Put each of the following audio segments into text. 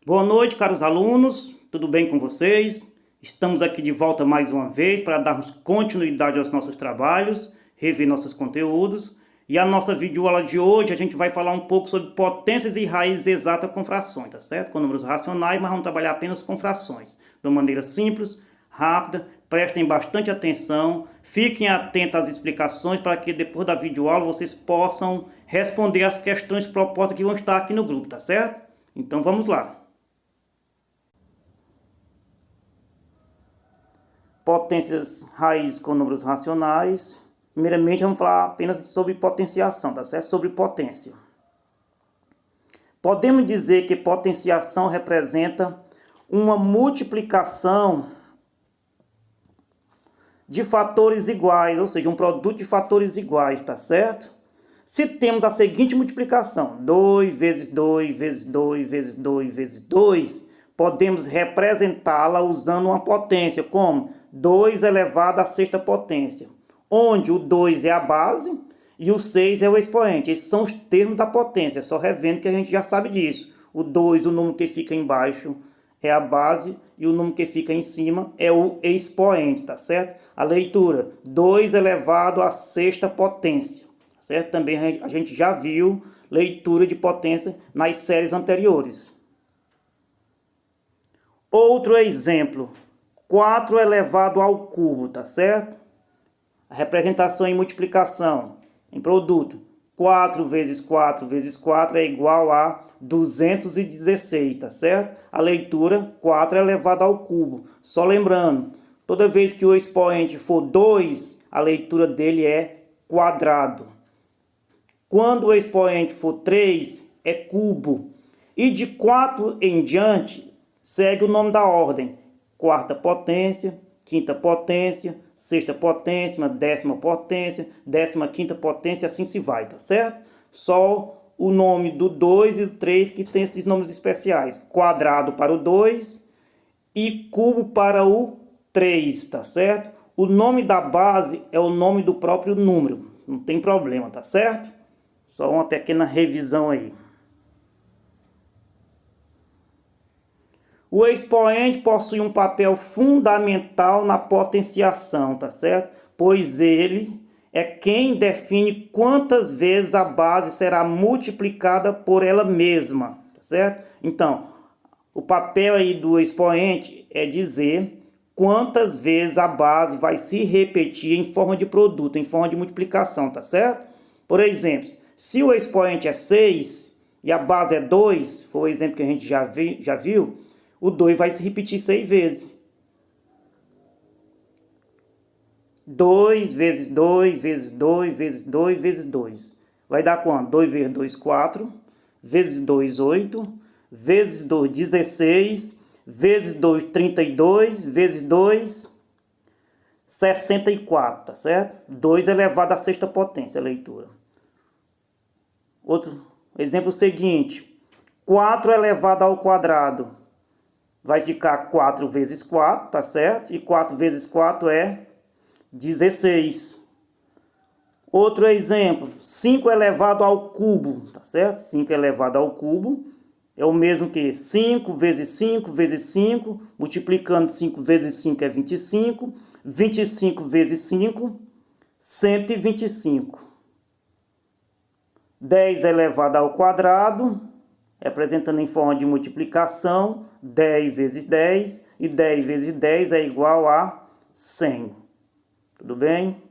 Boa noite, caros alunos, tudo bem com vocês? Estamos aqui de volta mais uma vez para darmos continuidade aos nossos trabalhos, rever nossos conteúdos. E a nossa videoaula de hoje a gente vai falar um pouco sobre potências e raízes exatas com frações, tá certo? Com números racionais, mas vamos trabalhar apenas com frações, de uma maneira simples, rápida. Prestem bastante atenção, fiquem atentos às explicações para que depois da videoaula vocês possam responder as questões propostas que vão estar aqui no grupo, tá certo? Então vamos lá. Potências raízes com números racionais. Primeiramente, vamos falar apenas sobre potenciação, tá certo? Sobre potência. Podemos dizer que potenciação representa uma multiplicação de fatores iguais, ou seja, um produto de fatores iguais, tá certo? Se temos a seguinte multiplicação, 2 vezes 2 vezes 2 vezes 2 vezes 2, podemos representá-la usando uma potência, como 2 elevado à sexta potência, onde o 2 é a base e o 6 é o expoente. Esses são os termos da potência, só revendo que a gente já sabe disso. O 2, o número que fica embaixo, é a base e o número que fica em cima é o expoente, tá certo? A leitura, 2 elevado à sexta potência, tá certo? Também a gente já viu leitura de potência nas séries anteriores. Outro exemplo, 4 elevado ao cubo, tá certo? A representação em multiplicação, em produto, 4 vezes 4 vezes 4 é igual a 216, tá certo? A leitura, 4 elevado ao cubo. Só lembrando, toda vez que o expoente for 2, a leitura dele é quadrado. Quando o expoente for 3, é cubo. E de 4 em diante, segue o nome da ordem. Quarta potência, quinta potência, sexta potência, décima potência, 15ª potência, assim se vai, tá certo? Só o nome do 2 e do 3 que tem esses nomes especiais. Quadrado para o 2 e cubo para o 3, tá certo? O nome da base é o nome do próprio número, não tem problema, tá certo? Só uma pequena revisão aí. O expoente possui um papel fundamental na potenciação, tá certo? Pois ele é quem define quantas vezes a base será multiplicada por ela mesma, tá certo? Então, o papel aí do expoente é dizer quantas vezes a base vai se repetir em forma de produto, em forma de multiplicação, tá certo? Por exemplo, se o expoente é 6 e a base é 2, foi o exemplo que a gente já viu, o 2 vai se repetir 6 vezes. 2 vezes 2 vezes 2 vezes 2 vezes 2. Vai dar quanto? 2 vezes 2, 4. Vezes 2, 8. Vezes 2, 16. Vezes 2, 32. Vezes 2, 64, tá certo? 2 elevado à sexta potência, a leitura. Outro exemplo seguinte. 4 elevado ao quadrado. Vai ficar 4 vezes 4, tá certo? E 4 vezes 4 é 16. Outro exemplo, 5 elevado ao cubo, tá certo? 5 elevado ao cubo é o mesmo que 5 vezes 5 vezes 5, multiplicando 5 vezes 5 é 25, 25 vezes 5, 125. 10 elevado ao quadrado, representando em forma de multiplicação, 10 vezes 10, e 10 vezes 10 é igual a 100. Tudo bem?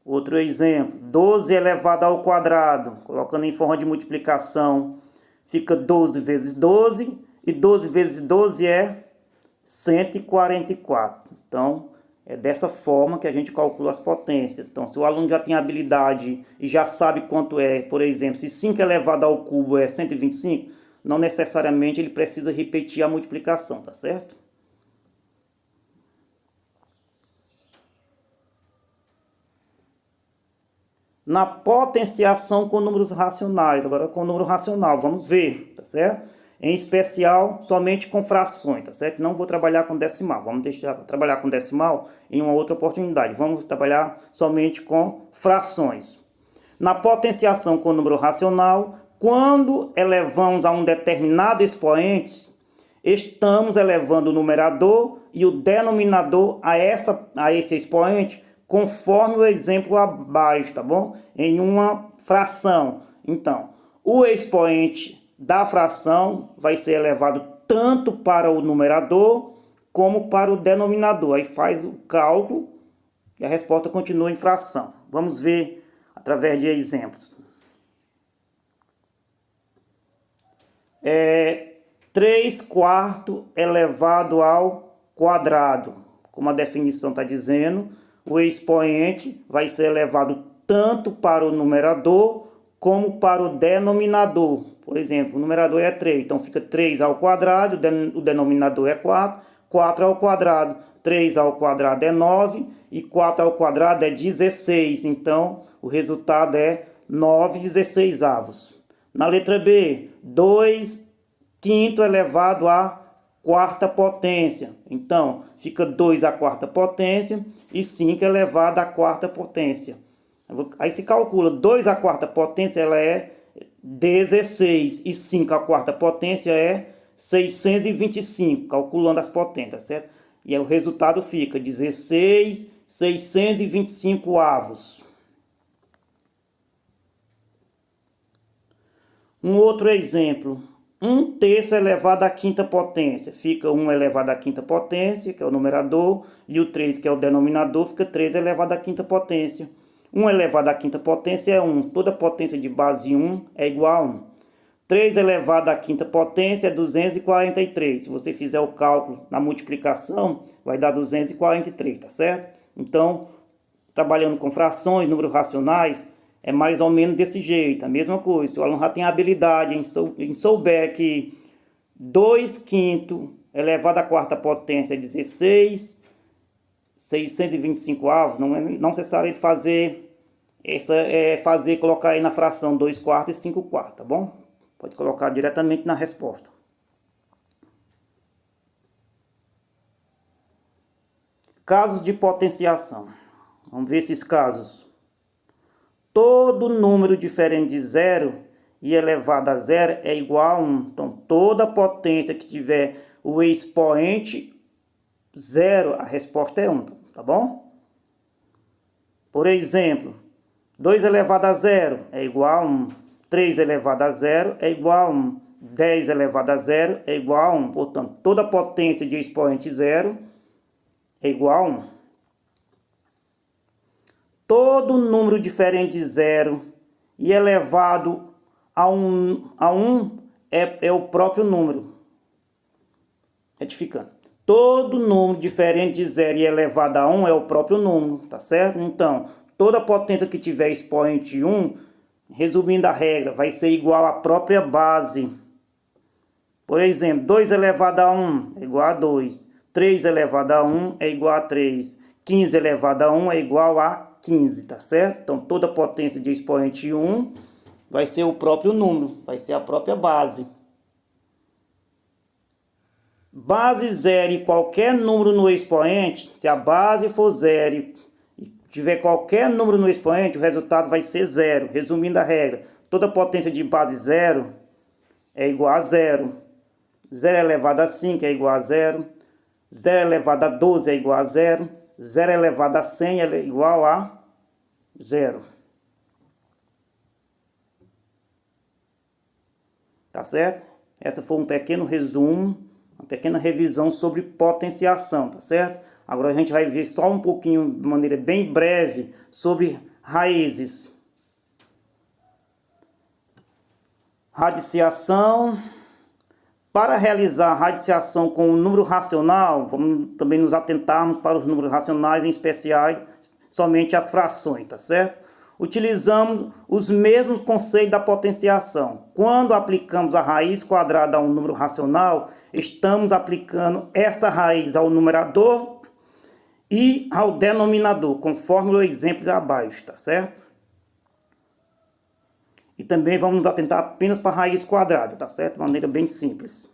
Outro exemplo, 12 elevado ao quadrado, colocando em forma de multiplicação, fica 12 vezes 12, e 12 vezes 12 é 144. Então, é dessa forma que a gente calcula as potências. Então, se o aluno já tem habilidade e já sabe quanto é, por exemplo, se 5 elevado ao cubo é 125, não necessariamente ele precisa repetir a multiplicação, tá certo? Na potenciação com números racionais, agora com número racional, vamos ver, tá certo? Em especial, somente com frações, tá certo? Não vou trabalhar com decimal, vamos deixar trabalhar com decimal em uma outra oportunidade. Vamos trabalhar somente com frações. Na potenciação com número racional, quando elevamos a um determinado expoente, Estamos elevando o numerador e o denominador a esse expoente, conforme o exemplo abaixo, tá bom? Em uma fração. Então, o expoente da fração vai ser elevado tanto para o numerador como para o denominador. Aí faz o cálculo e a resposta continua em fração. Vamos ver através de exemplos. 3/4 elevado ao quadrado. Como a definição está dizendo, o expoente vai ser elevado tanto para o numerador como para o denominador. Por exemplo, o numerador é 3, então fica 3 ao quadrado, o denominador é 4, 4 ao quadrado, 3 ao quadrado é 9 e 4 ao quadrado é 16. Então, o resultado é 9/16. Na letra B, 2/5 elevado à quarta potência. Então, fica 2 à quarta potência e 5 elevado à quarta potência. Aí se calcula, 2 à quarta potência ela é 16 e 5 à quarta potência é 625, calculando as potências, certo? E aí o resultado fica 16/625 avos. Um outro exemplo, 1/3 elevado à quinta potência, fica 1 elevado à quinta potência, que é o numerador, e o 3, que é o denominador, fica 3 elevado à quinta potência. 1 elevado à quinta potência é 1, toda potência de base 1 é igual a 1. 3 elevado à quinta potência é 243, se você fizer o cálculo na multiplicação, vai dar 243, tá certo? Então, trabalhando com frações, números racionais, é mais ou menos desse jeito, a mesma coisa. Se o aluno já tem habilidade em souber que 2/5 elevado à quarta potência é 16, 625 avos, não é necessário fazer colocar aí na fração 2/4 e 5/4, tá bom? Pode colocar diretamente na resposta. Casos de potenciação. Vamos ver esses casos. Todo número diferente de 0 e elevado a 0 é igual a 1. Então, toda potência que tiver o expoente 0, a resposta é 1, tá bom? Por exemplo, 2 elevado a 0 é igual a 1. 3 elevado a 0 é igual a 1. 10 elevado a 0 é igual a 1. Portanto, toda potência de expoente 0 é igual a 1. Todo número diferente de 0 e elevado a 1 é o próprio número. Retificando. Todo número diferente de 0 e elevado a 1 é o próprio número, tá certo? Então, toda potência que tiver expoente 1, resumindo a regra, vai ser igual à própria base. Por exemplo, 2 elevado a 1 é igual a 2. 3 elevado a 1 é igual a 3. 15 elevado a 1 é igual a 15, tá certo? Então, toda potência de expoente 1 vai ser o próprio número, vai ser a própria base. Base 0 e qualquer número no expoente, se a base for 0 e tiver qualquer número no expoente, o resultado vai ser 0. Resumindo a regra, toda potência de base 0 é igual a 0. 0 elevado a 5 é igual a 0. 0 elevado a 12 é igual a 0. 0 elevado a 100 é igual a 0. Tá certo? Essa foi um pequeno resumo, uma pequena revisão sobre potenciação, tá certo? Agora a gente vai ver só um pouquinho, de maneira bem breve, sobre raízes. Radiciação. Para realizar radiciação com um número racional, vamos também nos atentarmos para os números racionais, em especial somente as frações, tá certo? Utilizamos os mesmos conceitos da potenciação. Quando aplicamos a raiz quadrada a um número racional, estamos aplicando essa raiz ao numerador e ao denominador, conforme o exemplo abaixo, tá certo? E também vamos nos atentar apenas para a raiz quadrada, tá certo? De maneira bem simples.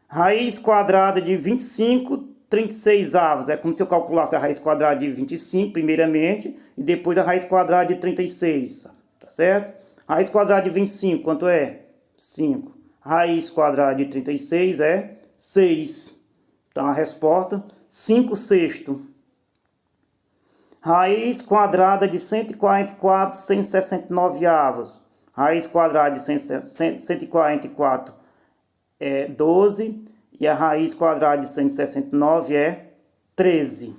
Raiz quadrada de 25/36 avos. É como se eu calculasse a raiz quadrada de 25 primeiramente e depois a raiz quadrada de 36, tá certo? Raiz quadrada de 25, quanto é? 5. Raiz quadrada de 36 é 6. Então a resposta, 5/6. Raiz quadrada de 144 sem 69 avos. Raiz quadrada de 144 é 12. E a raiz quadrada de 169 é 13.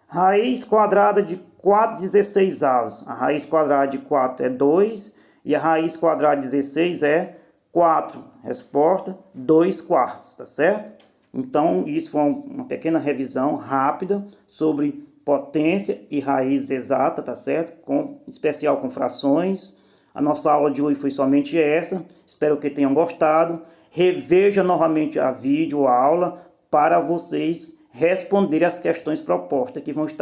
Raiz quadrada de 4/16 avos. A raiz quadrada de 4 é 2. E a raiz quadrada de 16 é 4. Resposta, 2/4, tá certo? Então, isso foi uma pequena revisão rápida sobre potência e raiz exata, tá certo? Especial com frações. A nossa aula de hoje foi somente essa. Espero que tenham gostado. Reveja novamente a vídeo, a aula, para vocês responderem as questões propostas que vão estar